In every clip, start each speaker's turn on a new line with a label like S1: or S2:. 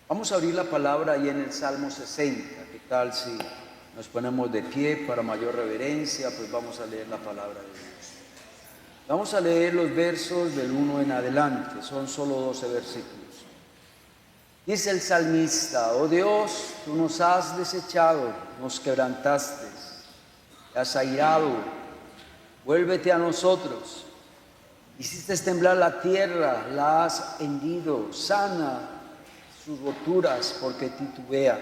S1: Vamos a abrir la palabra ahí en el Salmo 60. ¿Qué tal si nos ponemos de pie para mayor reverencia? Pues vamos a leer la palabra de Dios. Vamos a leer los versos del 1 en adelante, son solo 12 versículos. Dice el salmista: oh Dios, tú nos has desechado, nos quebrantaste, te has airado, vuélvete a nosotros. Hiciste temblar la tierra, la has hendido, sana sus roturas porque titubea.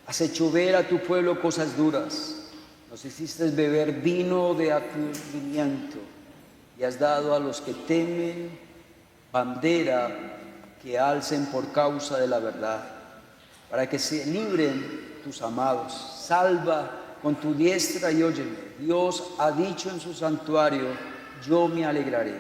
S1: Has hecho ver a tu pueblo cosas duras, nos hiciste beber vino de aturdimiento y has dado a los que temen bandera que alcen por causa de la verdad, para que se libren tus amados. Salva con tu diestra y óyeme. Dios ha dicho en su santuario: yo me alegraré.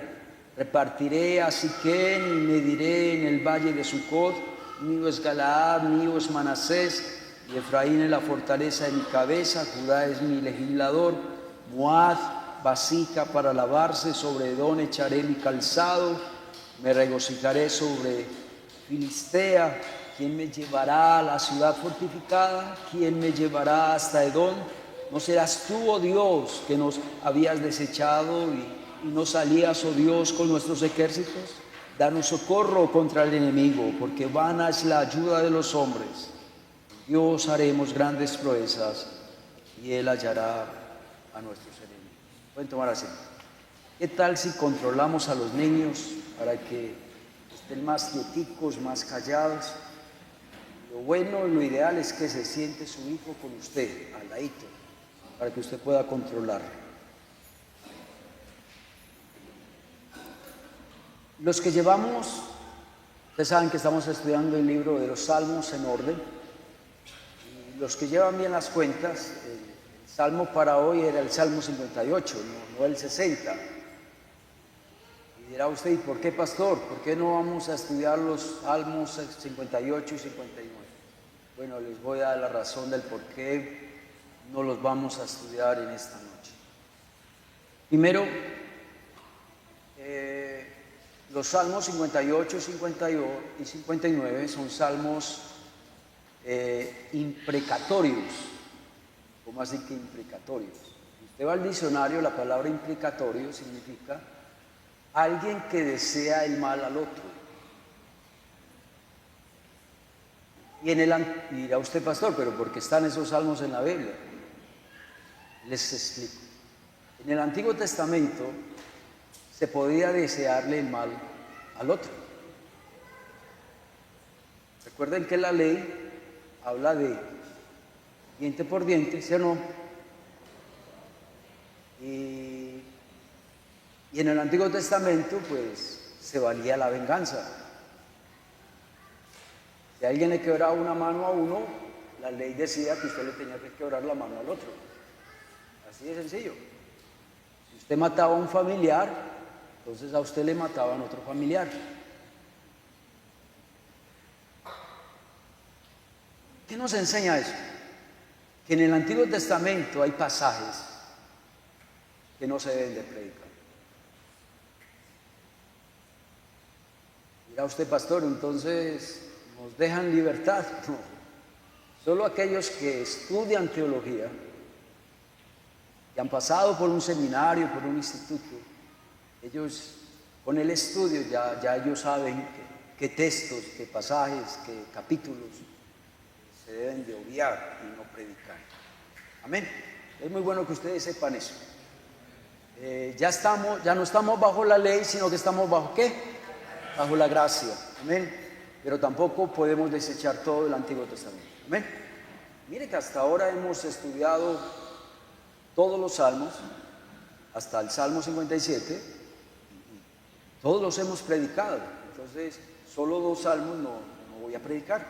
S1: Repartiré a Siquén y mediré en el valle de Sucot. Mío es Galaad, mío es Manasés, y Efraín es la fortaleza de mi cabeza. Judá es mi legislador. Moab, vasija para lavarse. Sobre Edom echaré mi calzado. Me regocijaré sobre Filistea. ¿Quién me llevará a la ciudad fortificada? ¿Quién me llevará hasta Edom? ¿No serás tú, oh Dios, que nos habías desechado y no salías, oh Dios, con nuestros ejércitos? Danos socorro contra el enemigo, porque vana es la ayuda de los hombres. Dios haremos grandes proezas y Él hallará a nuestros enemigos. Pueden tomar asiento. ¿Qué tal si controlamos a los niños para que estén más quieticos, más callados? Lo bueno y lo ideal es que se siente su hijo con usted, al ladito, para que usted pueda controlar. Los que llevamos, ustedes saben que estamos estudiando el libro de los Salmos en orden. Y los que llevan bien las cuentas, el salmo para hoy era el Salmo 58, no el 60. Dirá usted: ¿y por qué, pastor? ¿Por qué no vamos a estudiar los Salmos 58 y 59? Bueno, les voy a dar la razón del por qué no los vamos a estudiar en esta noche. Primero, los Salmos 58, 52 y 59 son salmos imprecatorios. ¿Cómo así que imprecatorios? Si usted va al diccionario, la palabra imprecatorio significa alguien que desea el mal al otro. Y dirá usted: pastor, ¿pero por qué están esos salmos en la Biblia? Les explico. En el Antiguo Testamento se podía desearle el mal al otro. Recuerden que la ley habla de diente por diente, ¿sí o no? Y en el Antiguo Testamento, pues, se valía la venganza. Si a alguien le quebraba una mano a uno, la ley decía que usted le tenía que quebrar la mano al otro. Así de sencillo. Si usted mataba a un familiar, entonces a usted le mataban a otro familiar. ¿Qué nos enseña eso? Que en el Antiguo Testamento hay pasajes que no se deben de predicar. Dirá usted: pastor, entonces nos dejan libertad. No, solo aquellos que estudian teología, que han pasado por un seminario, por un instituto, ellos con el estudio ya ellos saben qué textos, qué pasajes, qué capítulos se deben de obviar y no predicar. Amén. Es muy bueno que ustedes sepan eso. Ya no estamos bajo la ley, sino que estamos bajo ¿qué? Bajo la gracia. Amén. Pero tampoco podemos desechar todo el Antiguo Testamento. Amén. Mire que hasta ahora hemos estudiado todos los salmos, hasta el Salmo 57, todos los hemos predicado. Entonces, solo 2 salmos no voy a predicar.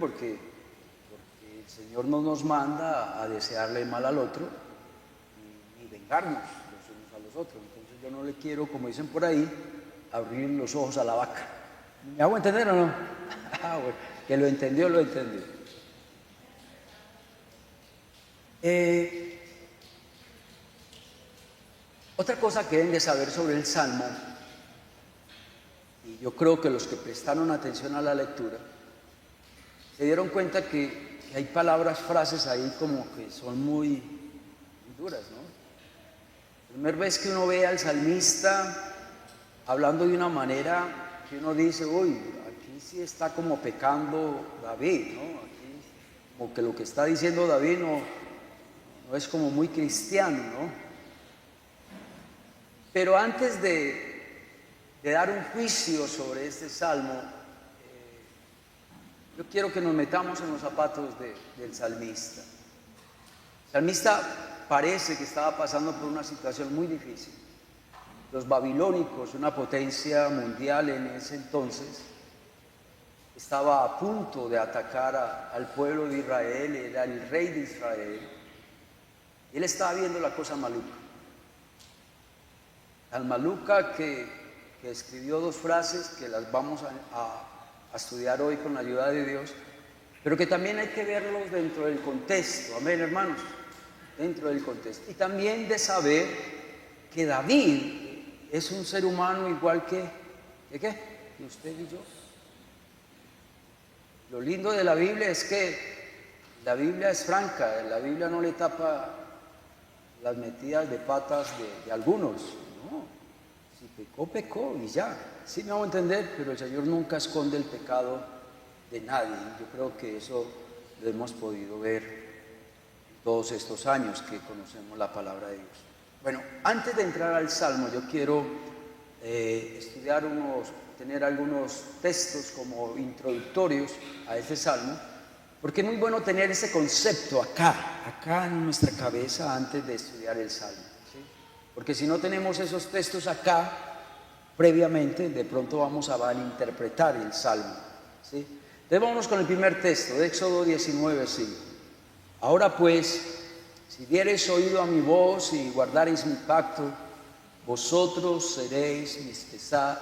S1: ¿Por qué? Porque el Señor no nos manda a desearle mal al otro ni vengarnos los unos a los otros. Entonces yo no le quiero, como dicen por ahí, abrir los ojos a la vaca. ¿Me hago entender o no? Bueno, que lo entendió, lo entendió. Otra cosa que deben de saber sobre el Salmo, y yo creo que los que prestaron atención a la lectura, se dieron cuenta que hay palabras, frases ahí como que son muy duras, ¿no? La primera vez que uno ve al salmista hablando de una manera que uno dice, uy, aquí sí está como pecando David, ¿no? Aquí como que lo que está diciendo David no es como muy cristiano, ¿no? Pero antes de dar un juicio sobre este salmo, yo quiero que nos metamos en los zapatos del salmista. El salmista parece que estaba pasando por una situación muy difícil. Los babilónicos, una potencia mundial en ese entonces, estaba a punto de atacar al pueblo de Israel, era el rey de Israel, y él estaba viendo la cosa maluca. Tan maluca que escribió dos frases que las vamos a estudiar hoy con la ayuda de Dios, pero que también hay que verlos dentro del contexto, amén, hermanos, dentro del contexto. Y también de saber que David es un ser humano igual que usted y yo. Lo lindo de la Biblia es que la Biblia es franca, la Biblia no le tapa las metidas de patas de algunos, no. Si pecó, pecó y ya. Sí me hago entender, pero el Señor nunca esconde el pecado de nadie. Yo creo que eso lo hemos podido ver todos estos años que conocemos la palabra de Dios. Bueno, antes de entrar al Salmo, yo quiero tener algunos textos como introductorios a este Salmo, porque es muy bueno tener ese concepto acá en nuestra cabeza antes de estudiar el Salmo, ¿sí? Porque si no tenemos esos textos acá previamente, de pronto vamos a malinterpretar el Salmo, ¿sí? Entonces vámonos con el primer texto, de Éxodo 19:5. Ahora pues, si diereis oído a mi voz y guardareis mi pacto, vosotros seréis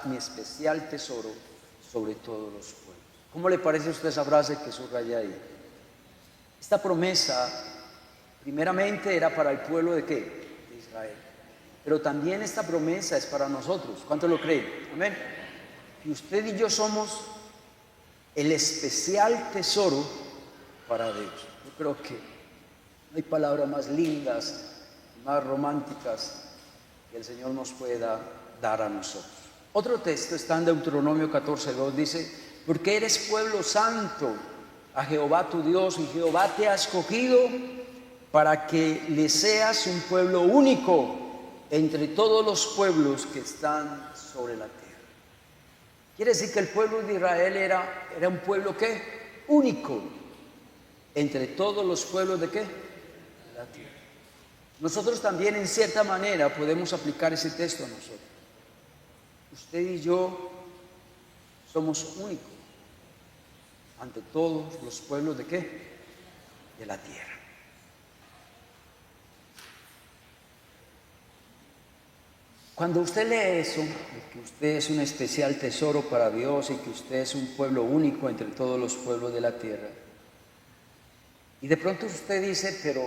S1: mi especial tesoro sobre todos los pueblos. ¿Cómo le parece a usted esa frase que subraya ahí? Esta promesa, primeramente, era para el pueblo ¿de qué? De Israel. Pero también esta promesa es para nosotros. ¿Cuántos lo creen? Amén. Y usted y yo somos el especial tesoro para Dios. Yo creo que no hay palabras más lindas, más románticas que el Señor nos pueda dar a nosotros. Otro texto está en Deuteronomio 14:2, dice, porque eres pueblo santo a Jehová tu Dios, y Jehová te ha escogido para que le seas un pueblo único entre todos los pueblos que están sobre la tierra. Quiere decir que el pueblo de Israel era un pueblo ¿qué? Único entre todos los pueblos de ¿qué? De la tierra. Nosotros también en cierta manera podemos aplicar ese texto a nosotros. Usted y yo somos únicos ante todos los pueblos de ¿qué? De la tierra. Cuando usted lee eso, que usted es un especial tesoro para Dios y que usted es un pueblo único entre todos los pueblos de la tierra, y de pronto usted dice, pero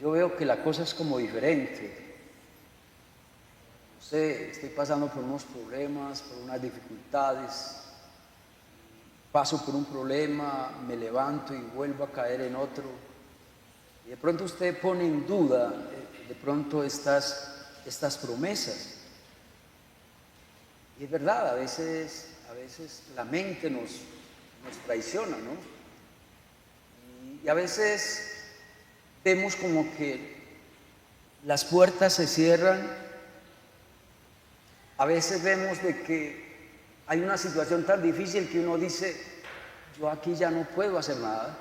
S1: yo veo que la cosa es como diferente. No sé, estoy pasando por unos problemas, por unas dificultades, paso por un problema, me levanto y vuelvo a caer en otro. Y de pronto usted pone en duda, de pronto estas promesas. Y es verdad, a veces la mente nos traiciona, ¿no? Y a veces vemos como que las puertas se cierran, a veces vemos de que hay una situación tan difícil que uno dice, yo aquí ya no puedo hacer nada,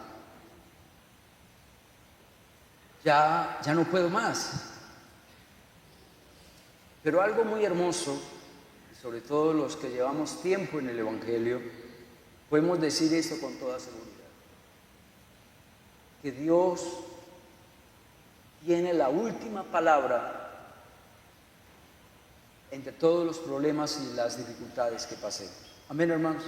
S1: ya no puedo más. Pero algo muy hermoso, sobre todo los que llevamos tiempo en el Evangelio, podemos decir esto con toda seguridad, que Dios tiene la última palabra entre todos los problemas y las dificultades que pasemos. Amén, hermanos.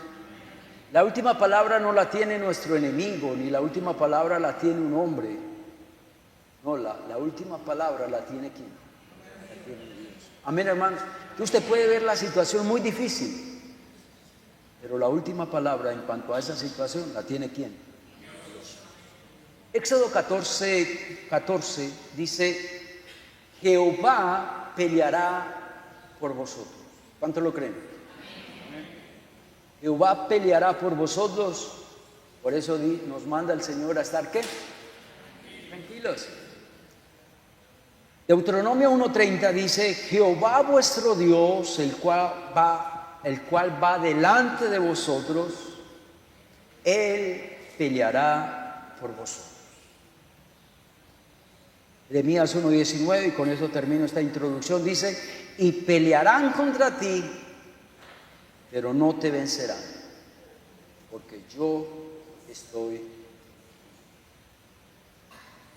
S1: La última palabra no la tiene nuestro enemigo, ni la última palabra la tiene un hombre. No, la última palabra la tiene ¿quién? La tiene Dios. Amén, hermanos. Usted puede ver la situación muy difícil, pero la última palabra en cuanto a esa situación la tiene ¿quién? Éxodo 14 dice, Jehová peleará por vosotros. ¿Cuántos lo creen? Jehová peleará por vosotros. Por eso nos manda el Señor a estar, ¿qué? Tranquilos. Deuteronomio 1:30 dice, Jehová vuestro Dios, el cual va delante de vosotros, Él peleará por vosotros. Jeremías 1:19, y con eso termino esta introducción, dice, y pelearán contra ti, pero no te vencerán, porque yo estoy.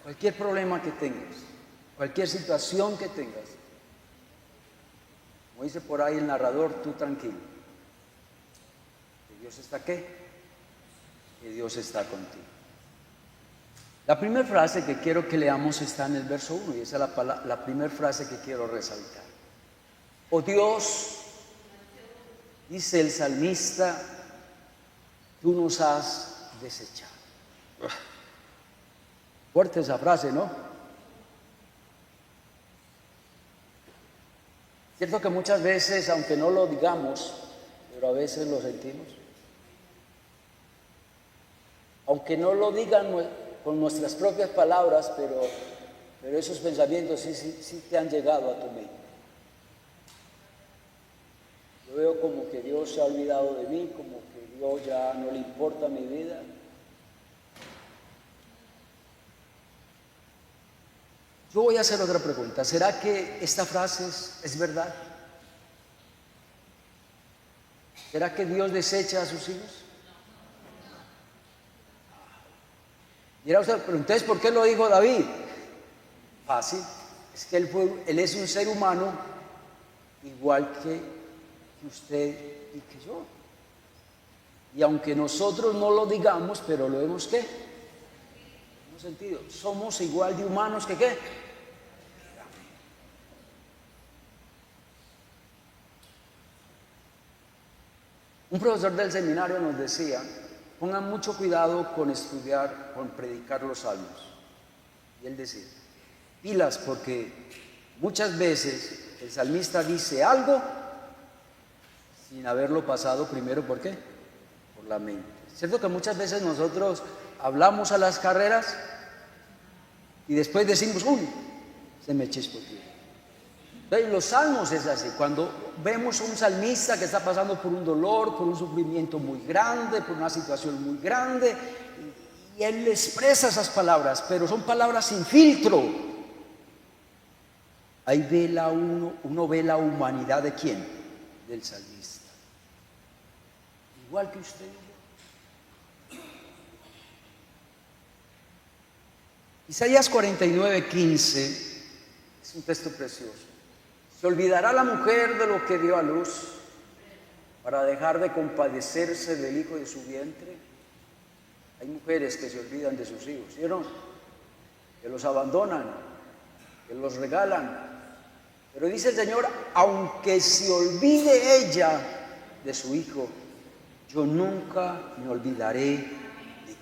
S1: Cualquier problema que tengas, cualquier situación que tengas, como dice por ahí el narrador, tú tranquilo, que Dios está ¿qué? Que Dios está contigo. La primera frase que quiero que leamos está en el verso 1 y esa es la primera frase que quiero resaltar. Oh Dios, dice el salmista, tú nos has desechado. Fuerte esa frase, ¿no? Cierto que muchas veces, aunque no lo digamos, pero a veces lo sentimos. Aunque no lo digan con nuestras propias palabras, pero esos pensamientos sí te han llegado a tu mente. Yo veo como que Dios se ha olvidado de mí, como que Dios ya no le importa mi vida. Yo voy a hacer otra pregunta. ¿Será que esta frase es verdad? ¿Será que Dios desecha a sus hijos? Y era usted, pero entonces, ¿por qué lo dijo David? Fácil, es que él es un ser humano igual que usted y que yo. Y aunque nosotros no lo digamos, pero lo hemos ¿qué? Hemos sentido. Somos igual de humanos que ¿qué? Un profesor del seminario nos decía, pongan mucho cuidado con estudiar, con predicar los salmos. Y él decía, pilas, porque muchas veces el salmista dice algo sin haberlo pasado primero, ¿por qué? Por la mente. ¿Cierto que muchas veces nosotros hablamos a las carreras y después decimos, uy, se me chispoteó? Entonces, los salmos es así, cuando vemos a un salmista que está pasando por un dolor, por un sufrimiento muy grande, por una situación muy grande, y él expresa esas palabras, pero son palabras sin filtro. Ahí uno ve la humanidad de ¿quién? Del salmista. Igual que usted y yo. Isaías 49:15 es un texto precioso. ¿Se olvidará la mujer de lo que dio a luz para dejar de compadecerse del hijo de su vientre? Hay mujeres que se olvidan de sus hijos, ¿sí o no? Que los abandonan, que los regalan. Pero dice el Señor, aunque se olvide ella de su hijo, yo nunca me olvidaré de ti.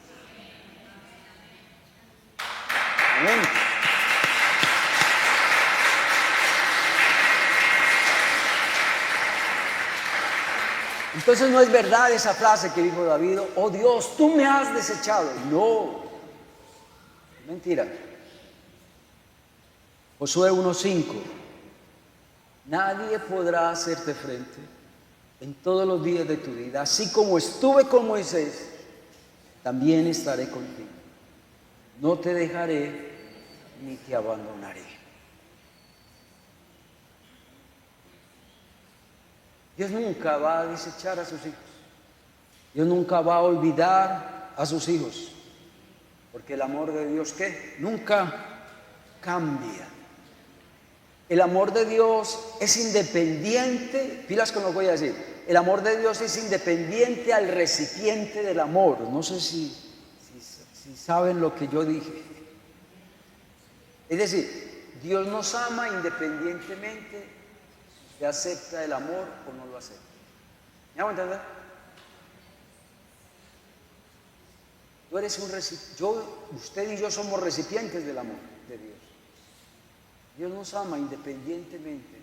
S1: Amén. Entonces no es verdad esa frase que dijo David, oh Dios, tú me has desechado. No, mentira. Josué 1:5, nadie podrá hacerte frente en todos los días de tu vida. Así como estuve con Moisés, también estaré contigo. No te dejaré ni te abandonaré. Dios nunca va a desechar a sus hijos. Dios nunca va a olvidar a sus hijos. Porque el amor de Dios, ¿qué? Nunca cambia. El amor de Dios es independiente, pilas con lo que voy a decir. El amor de Dios es independiente al recipiente del amor. No sé si saben lo que yo dije. Es decir, Dios nos ama independientemente si acepta el amor o no lo acepta. ¿Me hago entender? Usted y yo somos recipientes del amor de Dios. Dios nos ama independientemente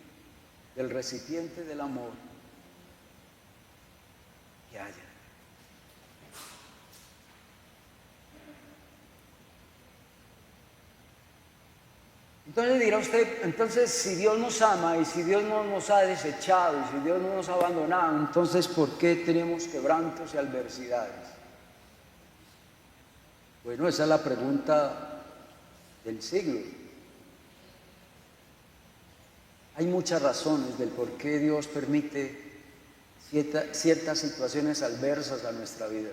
S1: del recipiente del amor que haya. Entonces dirá usted, entonces si Dios nos ama y si Dios no nos ha desechado y si Dios no nos ha abandonado, entonces ¿por qué tenemos quebrantos y adversidades? Bueno, esa es la pregunta del siglo. Hay muchas razones del por qué Dios permite ciertas situaciones adversas a nuestra vida.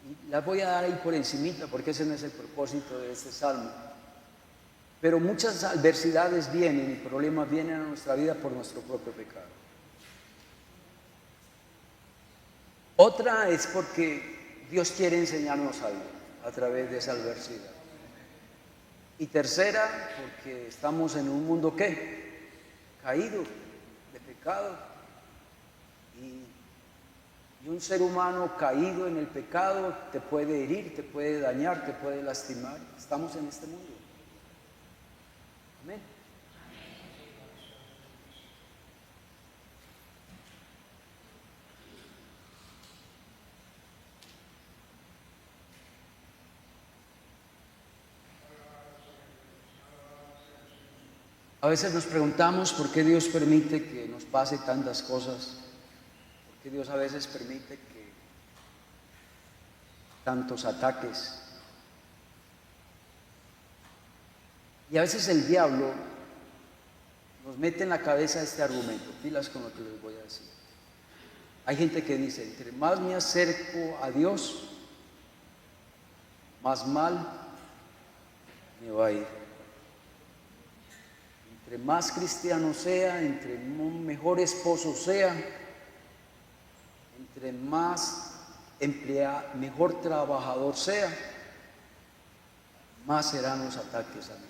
S1: Y las voy a dar ahí por encimita porque ese no es el propósito de este salmo. Pero muchas adversidades vienen y problemas vienen a nuestra vida por nuestro propio pecado. Otra es porque Dios quiere enseñarnos algo a través de esa adversidad. Y tercera, porque estamos en un mundo ¿qué? Caído, de pecado. Y un ser humano caído en el pecado te puede herir, te puede dañar, te puede lastimar. Estamos en este mundo. Amén. A veces nos preguntamos por qué Dios permite que nos pase tantas cosas, por qué Dios a veces permite que tantos ataques. Y a veces el diablo nos mete en la cabeza este argumento, pilas con lo que les voy a decir. Hay gente que dice, entre más me acerco a Dios, más mal me va a ir. Entre más cristiano sea, entre mejor esposo sea, entre más mejor trabajador sea, más serán los ataques a mi vida.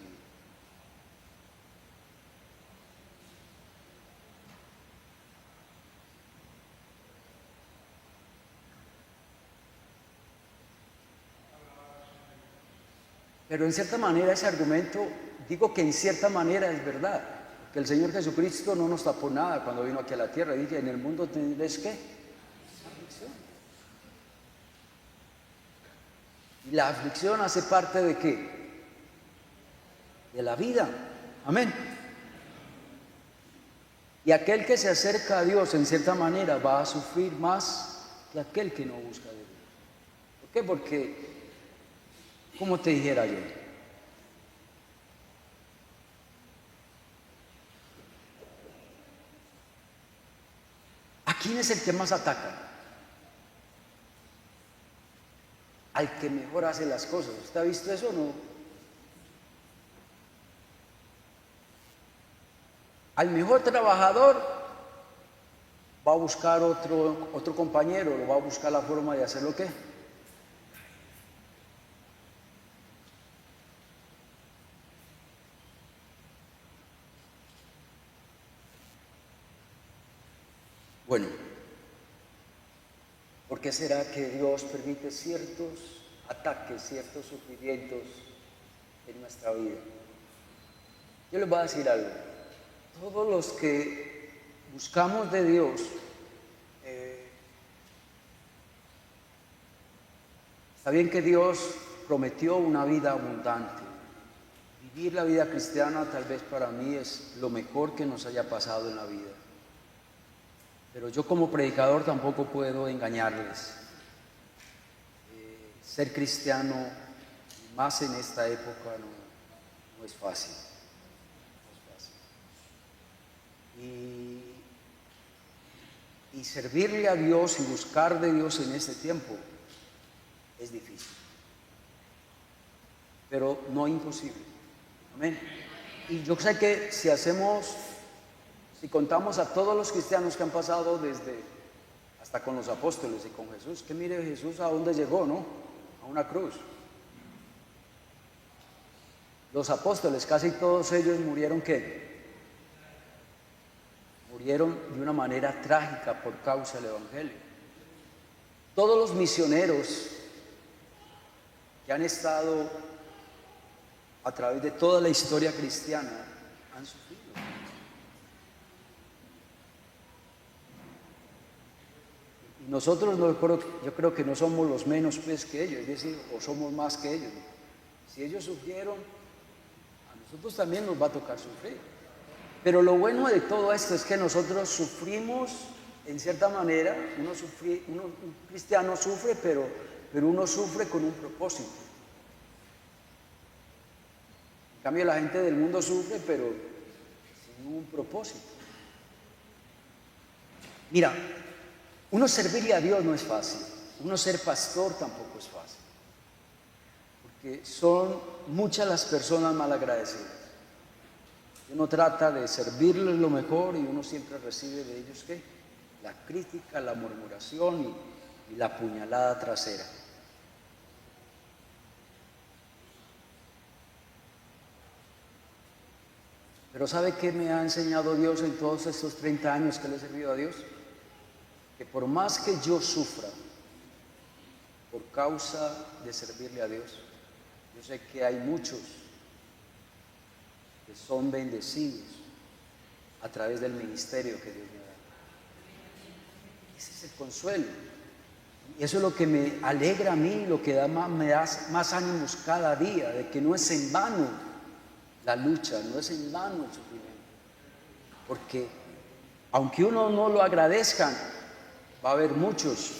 S1: Pero en cierta manera ese argumento, digo que en cierta manera es verdad, que el Señor Jesucristo no nos tapó nada cuando vino aquí a la tierra. Dice, en el mundo tendréis ¿qué? Aflicción. Y la aflicción hace parte ¿de qué? De la vida. Amén. Y aquel que se acerca a Dios en cierta manera va a sufrir más que aquel que no busca de Dios. ¿Por qué? Porque, como te dijera yo, ¿a quién es el que más ataca? Al que mejor hace las cosas. ¿Usted ha visto eso o no? Al mejor trabajador va a buscar otro compañero, lo va a buscar la forma de hacerlo ¿qué? Bueno, ¿por qué será que Dios permite ciertos ataques, ciertos sufrimientos en nuestra vida? Yo les voy a decir algo. Todos los que buscamos de Dios, está bien que Dios prometió una vida abundante. Vivir la vida cristiana tal vez para mí es lo mejor que nos haya pasado en la vida. Pero yo como predicador tampoco puedo engañarles. Ser cristiano, más en esta época, no es fácil. No es fácil. Y servirle a Dios y buscar de Dios en este tiempo es difícil. Pero no imposible. Amén. Y yo sé que si contamos a todos los cristianos que han pasado hasta con los apóstoles y con Jesús, que mire Jesús a dónde llegó, ¿no? A una cruz. Los apóstoles, casi todos ellos murieron ¿qué? Murieron de una manera trágica por causa del Evangelio. Todos los misioneros que han estado a través de toda la historia cristiana han sufrido. Y nosotros yo creo que no somos los menos pues que ellos, es decir, o somos más que ellos. Si ellos sufrieron, a nosotros también nos va a tocar sufrir. Pero lo bueno de todo esto es que nosotros sufrimos en cierta manera, un cristiano sufre, pero uno sufre con un propósito. En cambio, la gente del mundo sufre, pero sin un propósito. Mira, uno servirle a Dios no es fácil, uno ser pastor tampoco es fácil, porque son muchas las personas malagradecidas. Uno trata de servirles lo mejor y uno siempre recibe de ellos ¿qué? La crítica, la murmuración y la puñalada trasera. Pero ¿sabe qué me ha enseñado Dios en todos estos 30 años que le he servido a Dios? Que por más que yo sufra por causa de servirle a Dios, yo sé que hay muchos que son bendecidos a través del ministerio que Dios me da. Ese es el consuelo. Y eso es lo que me alegra a mí, lo que me da más ánimos cada día, de que no es en vano la lucha, no es en vano el sufrimiento. Porque aunque uno no lo agradezca, va a haber muchos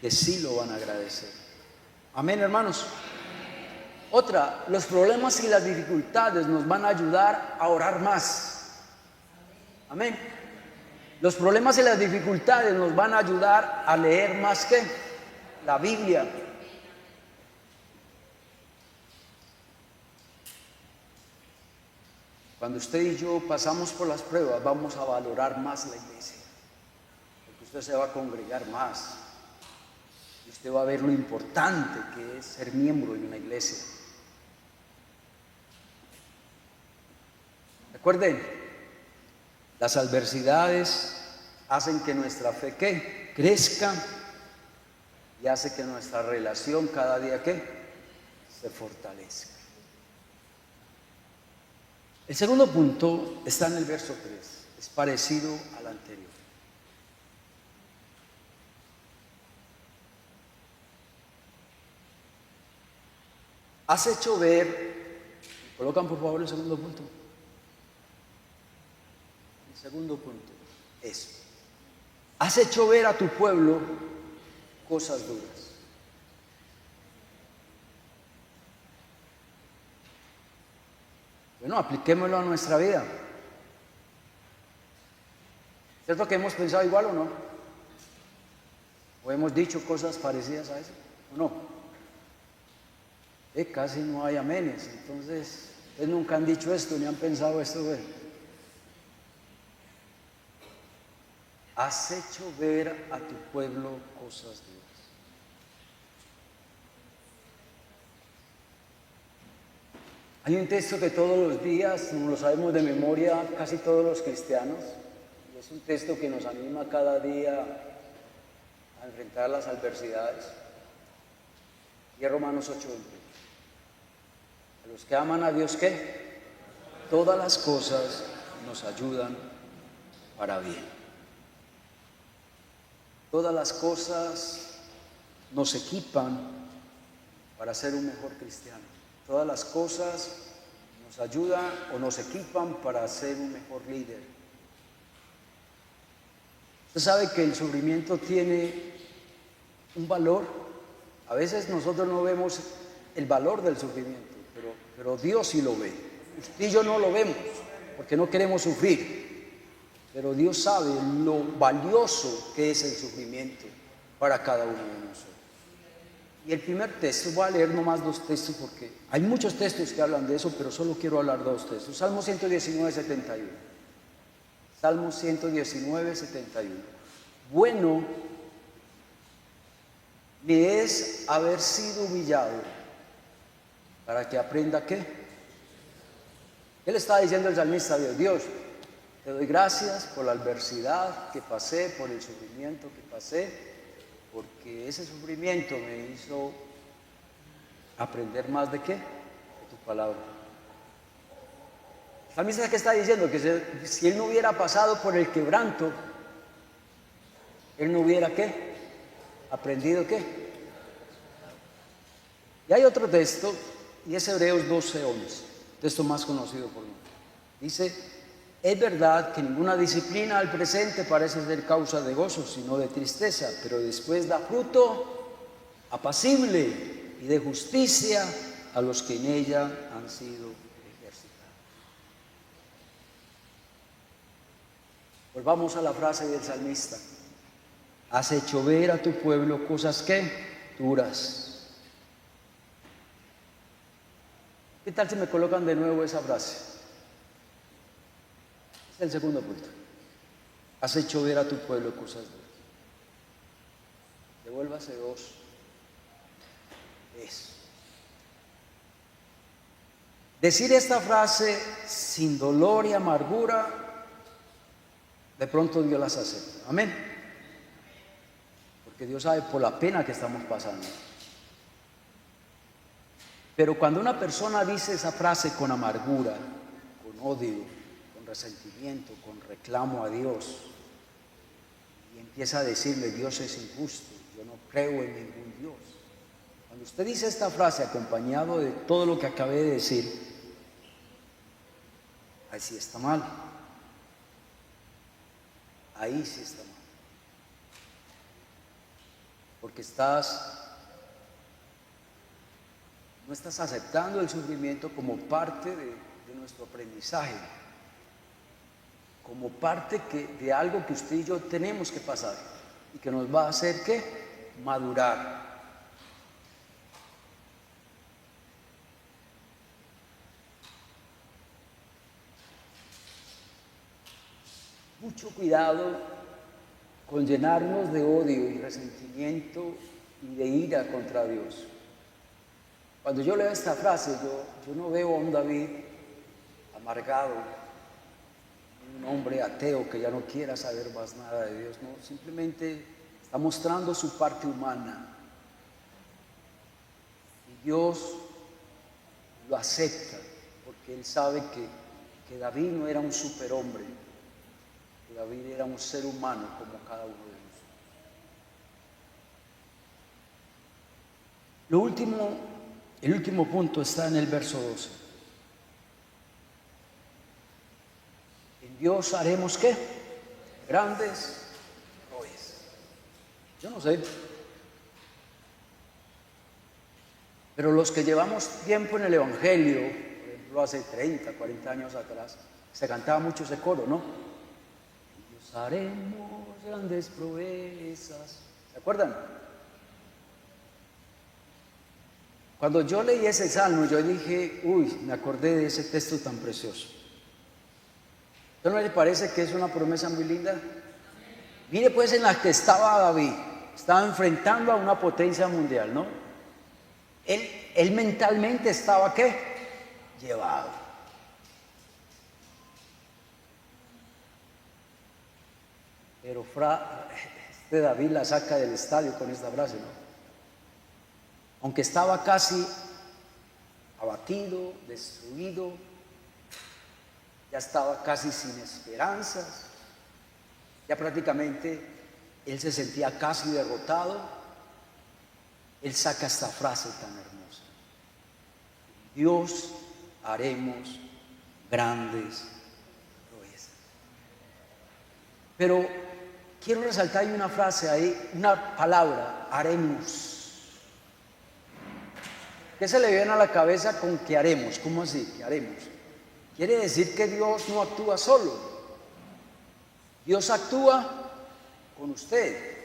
S1: que sí lo van a agradecer. Amén, hermanos. Otra, los problemas y las dificultades nos van a ayudar a orar más. Amén. Los problemas y las dificultades nos van a ayudar a leer más que la Biblia. Cuando usted y yo pasamos por las pruebas, vamos a valorar más la iglesia, porque usted se va a congregar más y usted va a ver lo importante que es ser miembro de una iglesia. Recuerden, las adversidades hacen que nuestra fe ¿qué? Crezca y hace que nuestra relación cada día ¿qué? Se fortalezca. El segundo punto está en el verso 3, es parecido al anterior. Has hecho ver, colocan por favor el segundo punto. El segundo punto es, has hecho ver a tu pueblo cosas duras. Bueno, apliquémoslo a nuestra vida. ¿Cierto que hemos pensado igual o no? ¿O hemos dicho cosas parecidas a eso? ¿O no? Casi no hay amenes. Entonces, ustedes nunca han dicho esto ni han pensado esto. Has hecho ver a tu pueblo cosas duras. Hay un texto que todos los días nos lo sabemos de memoria casi todos los cristianos, y es un texto que nos anima cada día a enfrentar las adversidades, y es Romanos 8:20. A los que aman a Dios, ¿qué? Todas las cosas nos ayudan para bien. Todas las cosas nos equipan para ser un mejor cristiano. Todas las cosas nos ayudan o nos equipan para ser un mejor líder. Usted sabe que el sufrimiento tiene un valor. A veces nosotros no vemos el valor del sufrimiento, pero Dios sí lo ve. Usted y yo no lo vemos porque no queremos sufrir, pero Dios sabe lo valioso que es el sufrimiento para cada uno de nosotros. Y el primer texto, voy a leer nomás 2 textos porque hay muchos textos que hablan de eso, pero solo quiero hablar 2 textos. Salmo 119, 71. Salmo 119, 71. Bueno me es haber sido humillado para que aprenda ¿qué? ¿Qué le está diciendo el salmista a Dios? Dios, te doy gracias por la adversidad que pasé, por el sufrimiento que pasé, porque ese sufrimiento me hizo aprender más de qué, de tu palabra. El salmista que está diciendo que si él no hubiera pasado por el quebranto, él no hubiera ¿qué? ¿Aprendido qué? Y hay otro texto, y es Hebreos 12:11, texto más conocido por mí. Dice: es verdad que ninguna disciplina al presente parece ser causa de gozo, sino de tristeza, pero después da fruto apacible y de justicia a los que en ella han sido ejercitados. Volvamos a la frase del salmista: has hecho ver a tu pueblo cosas que duras. ¿Qué tal si me colocan de nuevo esa frase? Es el segundo punto. Has hecho ver a tu pueblo cosas duras. Devuélvase dos. Eso. Decir esta frase sin dolor y amargura, de pronto Dios las acepta. Amén. Porque Dios sabe por la pena que estamos pasando. Pero cuando una persona dice esa frase con amargura, con odio, con resentimiento, con reclamo a Dios, y empieza a decirle: Dios es injusto, yo no creo en ningún Dios. Cuando usted dice esta frase acompañado de todo lo que acabé de decir, ahí sí está mal. Ahí sí está mal. Porque no estás aceptando el sufrimiento como parte de nuestro aprendizaje, como parte de algo que usted y yo tenemos que pasar y que nos va a hacer ¿qué? Madurar. Mucho cuidado con llenarnos de odio y resentimiento y de ira contra Dios. Cuando yo leo esta frase, yo no veo a un David amargado, un hombre ateo que ya no quiera saber más nada de Dios, no, simplemente está mostrando su parte humana. Y Dios lo acepta, porque Él sabe que David no era un superhombre, que David era un ser humano como cada uno de nosotros. El último punto está en el verso 12. En Dios haremos ¿qué? Grandes proezas. Yo no sé. Pero los que llevamos tiempo en el Evangelio, por ejemplo hace 30, 40 años atrás, se cantaba mucho ese coro, ¿no? En Dios haremos grandes proezas. ¿Se acuerdan? Cuando yo leí ese salmo, yo dije, me acordé de ese texto tan precioso. ¿No le parece que es una promesa muy linda? Mire pues en la que estaba David, estaba enfrentando a una potencia mundial, ¿no? Él mentalmente estaba ¿qué? Llevado. Pero David la saca del estadio con esta frase, ¿no? Aunque estaba casi abatido, destruido, ya estaba casi sin esperanzas, ya prácticamente él se sentía casi derrotado, él saca esta frase tan hermosa: Dios haremos grandes proezas. Pero quiero resaltar una frase ahí, una palabra: haremos. ¿Qué se le viene a la cabeza con que haremos? ¿Cómo así? ¿Qué haremos? Quiere decir que Dios no actúa solo. Dios actúa con usted.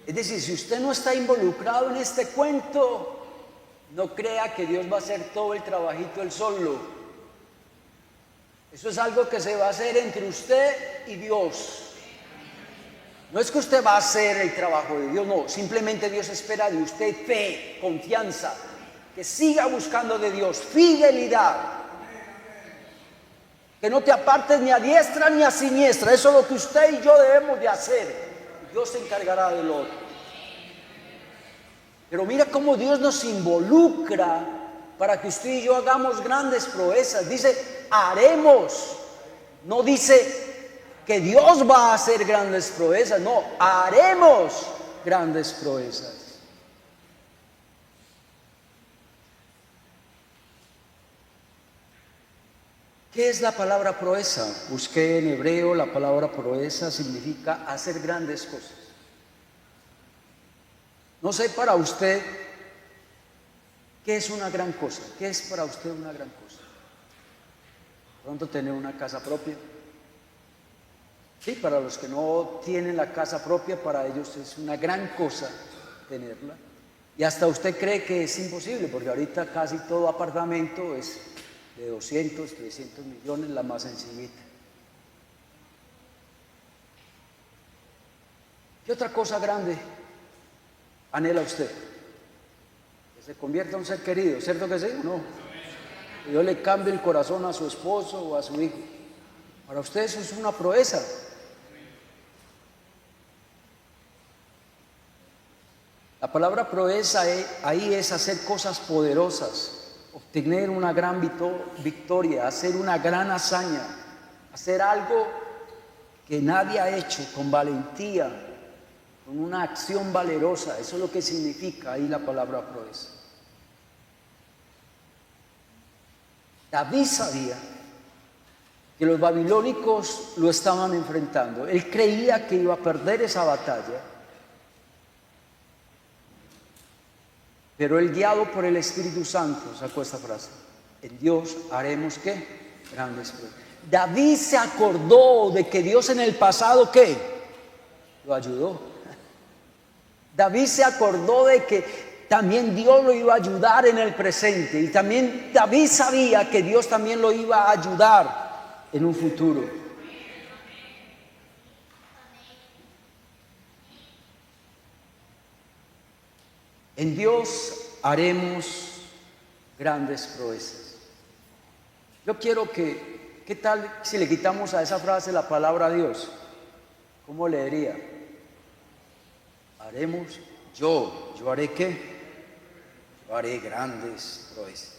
S1: Es decir, si usted no está involucrado en este cuento, no crea que Dios va a hacer todo el trabajito él solo. Eso es algo que se va a hacer entre usted y Dios. No es que usted va a hacer el trabajo de Dios, no. Simplemente Dios espera de usted fe, confianza, que siga buscando de Dios, fidelidad, que no te apartes ni a diestra ni a siniestra. Eso es lo que usted y yo debemos de hacer. Dios se encargará del otro. Pero mira cómo Dios nos involucra para que usted y yo hagamos grandes proezas. Dice, haremos. No dice que Dios va a hacer grandes proezas. No, haremos grandes proezas. ¿Qué es la palabra proeza? Busqué en hebreo, la palabra proeza significa hacer grandes cosas. No sé para usted qué es una gran cosa. ¿Qué es para usted una gran cosa? Pronto tener una casa propia. Sí, para los que no tienen la casa propia, para ellos es una gran cosa tenerla. Y hasta usted cree que es imposible, porque ahorita casi todo apartamento es de 200, 300 millones, la más sencillita. ¿Qué otra cosa grande anhela usted? Que se convierta en un ser querido, ¿cierto que sí o no? Que Dios le cambie el corazón a su esposo o a su hijo. Para usted eso es una proeza. La palabra proeza ahí es hacer cosas poderosas, obtener una gran victoria, hacer una gran hazaña, hacer algo que nadie ha hecho con valentía, con una acción valerosa. Eso es lo que significa ahí la palabra proeza. David sabía que los babilónicos lo estaban enfrentando. Él creía que iba a perder esa batalla, pero él, guiado por el Espíritu Santo, sacó esta frase: en Dios haremos ¿qué? Grandes cosas. David se acordó de que Dios en el pasado ¿qué? Lo ayudó. David se acordó de que también Dios lo iba a ayudar en el presente, y también David sabía que Dios también lo iba a ayudar en un futuro. En Dios haremos grandes proezas. Yo quiero ¿qué tal si le quitamos a esa frase la palabra Dios? ¿Cómo leería? Haremos, yo haré ¿qué? Yo haré grandes proezas.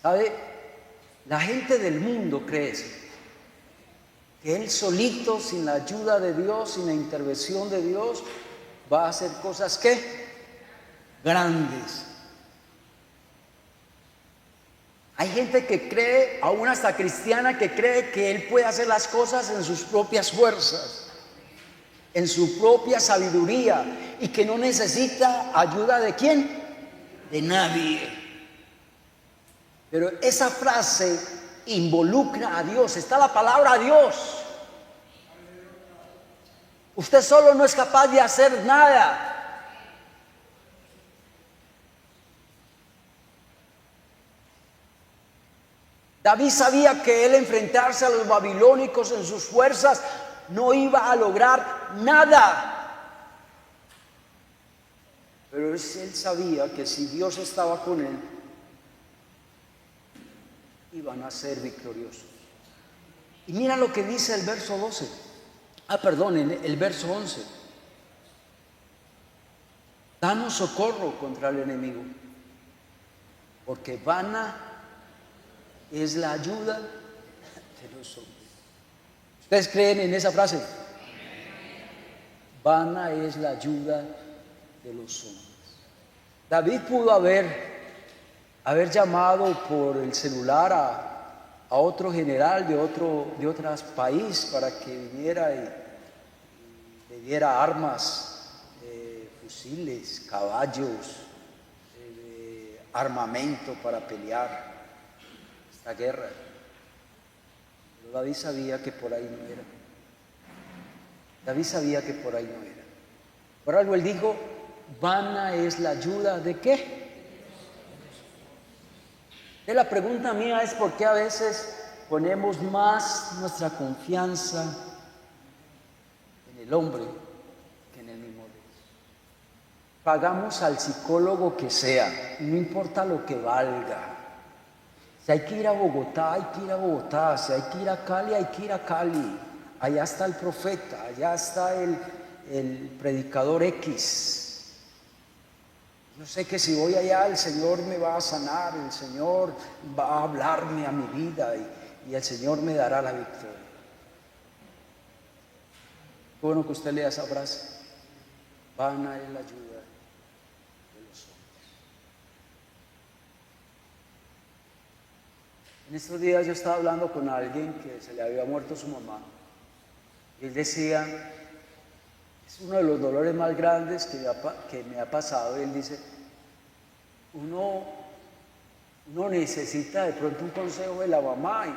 S1: ¿Sabe? La gente del mundo cree eso, que él solito, sin la ayuda de Dios, sin la intervención de Dios, va a hacer cosas ¿qué? Grandes. Hay gente que cree, aún hasta cristiana, que cree que él puede hacer las cosas en sus propias fuerzas, en su propia sabiduría, y que no necesita ayuda ¿de quién? De nadie. Pero esa frase involucra a Dios. Está la palabra Dios. Usted solo no es capaz de hacer nada. David sabía que él enfrentarse a los babilónicos en sus fuerzas no iba a lograr nada. Pero él sabía que si Dios estaba con él, iban a ser victoriosos. Y mira lo que dice el verso 12. El verso 11. Danos socorro contra el enemigo, porque vana es la ayuda de los hombres. ¿Ustedes creen en esa frase? Vana es la ayuda de los hombres. David pudo haber llamado por el celular a otro general de otro país para que viniera y le diera armas, fusiles, caballos, armamento para pelear esta guerra. Pero David sabía que por ahí no era. David sabía que por ahí no era. Por algo él dijo: vana es la ayuda ¿de qué? Y la pregunta mía es: ¿por qué a veces ponemos más nuestra confianza en el hombre que en el mismo Dios? Pagamos al psicólogo que sea, no importa lo que valga. Si hay que ir a Bogotá, hay que ir a Bogotá. Si hay que ir a Cali, hay que ir a Cali. Allá está el profeta, allá está el predicador X. Yo sé que si voy allá el Señor me va a sanar, el Señor va a hablarme a mi vida y el Señor me dará la victoria. Qué bueno que usted lea esa frase. Vana es la ayuda de los hombres. En estos días yo estaba hablando con alguien que se le había muerto su mamá. Y él decía, es uno de los dolores más grandes que me ha pasado. Y él dice, uno necesita de pronto un consejo de la mamá y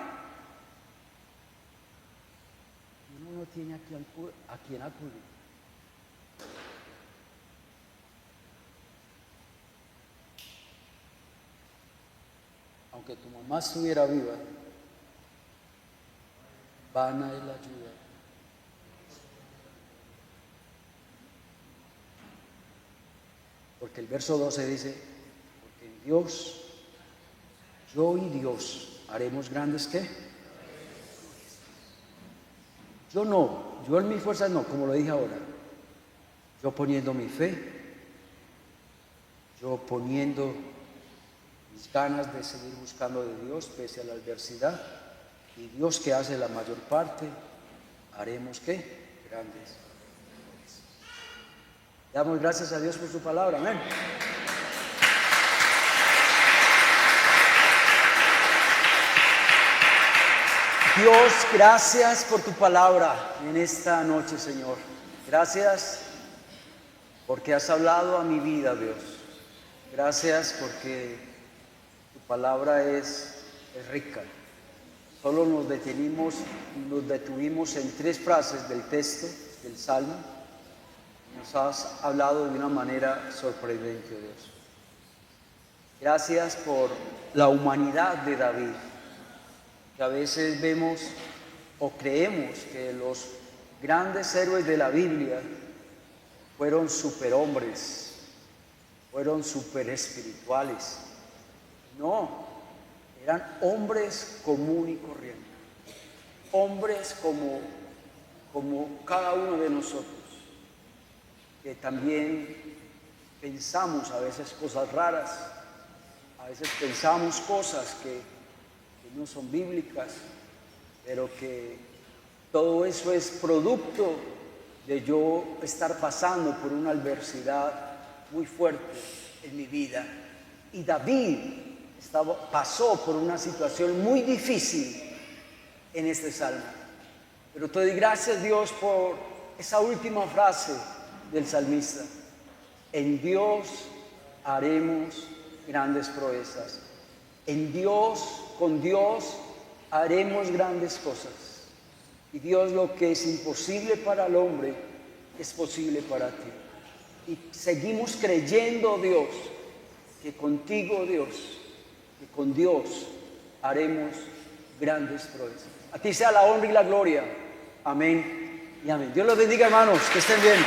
S1: uno no tiene a quién acudir. Aunque tu mamá estuviera viva, vana es la ayuda. Porque el verso 12 dice, porque en Dios, yo y Dios haremos grandes ¿qué? Yo en mis fuerzas no, como lo dije ahora. Yo poniendo mi fe, yo poniendo mis ganas de seguir buscando de Dios pese a la adversidad, y Dios que hace la mayor parte, haremos ¿qué? Grandes. Damos gracias a Dios por su palabra, amén. Dios, gracias por tu palabra en esta noche, Señor. Gracias porque has hablado a mi vida, Dios. Gracias porque tu palabra es rica. Solo nos detuvimos en 3 frases del texto, del Salmo. Nos has hablado de una manera sorprendente, Dios. Gracias por la humanidad de David, que a veces vemos o creemos que los grandes héroes de la Biblia fueron superhombres, fueron super espirituales. No, eran hombres común y corriente, hombres como cada uno de nosotros, que también pensamos a veces cosas raras, a veces pensamos cosas que no son bíblicas, pero que todo eso es producto de yo estar pasando por una adversidad muy fuerte en mi vida. Y David pasó por una situación muy difícil en este salmo. Pero te doy gracias, Dios, por esa última frase del salmista. En Dios haremos grandes proezas. En Dios, con Dios, haremos grandes cosas. Y Dios, lo que es imposible para el hombre, es posible para ti. Y seguimos creyendo, Dios, que contigo, Dios, que con Dios haremos grandes proezas. A ti sea la honra y la gloria. Amén y amén. Dios los bendiga, hermanos, que estén bien.